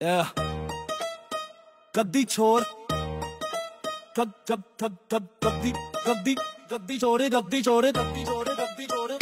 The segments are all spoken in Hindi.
गद्दी छोड़ गद्दी गद्दी गद्दी छोड़े गद्दी छोड़े गद्दी छोड़े गद्दी छोड़े।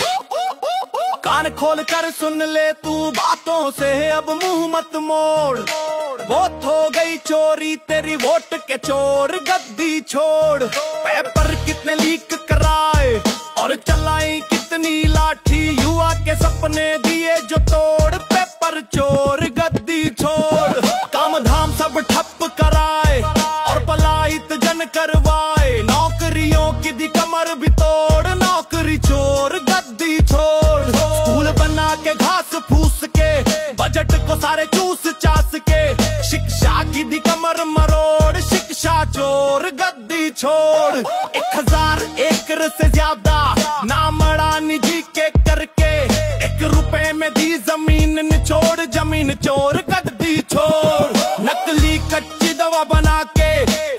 कान खोल कर सुन ले तू बातों से अब मुंह मत मोड़। वोट हो गई चोरी तेरी वोट के चोर। गद्दी छोड़। पेपर कितने लीक कराए और चलाई कितनी लाठी। युवा के सपने दिए जो तोड़। पेपर चोर गद्दी छोड़। काम धाम सब ठप कराए और पलायित जन करवाए। नौकरियों की दी कमर भी तोड़। नौकरी चोर गद्दी छोड़। स्कूल बना के घास फूस के बजट को सारे चूस चास के। शिक्षा की दी कमर मरोड़। शिक्षा चोर गद्दी छोड़। 1000 एकड़ से ज्यादा नाम अड़ा निजी के करके। 1 रुपए में दी जमीन निचोड़। जमीन चोर गद्दी छोड़। नकली कच्ची दवा बना के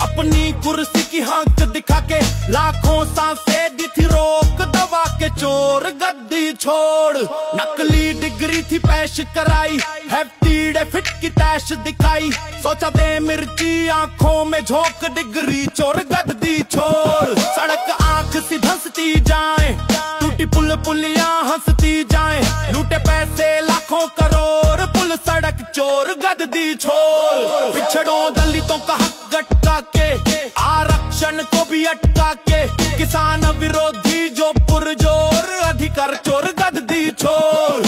अपनी कुर्सी की हांक दिखा के। लाखों सांसें दी थी रोक दवा के चोर गद्दी छोड़। नकली डिग्री थी पेश कराई। हैफ्टी डेफिट की तैश दिखाई। सोचा दे मिर्ची आंखों में झोंक। डिग्री चोर गद्दी छोड़। सड़क आंख सी धंसती जाए। टूटी पुल पुलियां हंसती जाए। लूटे पैसे लाखों करोड़। पुल सड़क चोर गद्दी छोड़। पिछड़ों दलितों का हक गटका के आरक्षण को भी अटका के। किसान विरोधी जो पुरजोर अधिकार चोर गद्दी छोड़।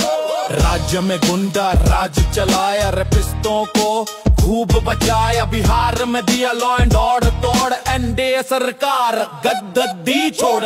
राज्य में गुंडा राज चलाया। रेपिस्टों को खूब बचाया। बिहार में दिया लॉ एंड ऑर्डर तोड़। एनडीए सरकार गद्दी छोड़।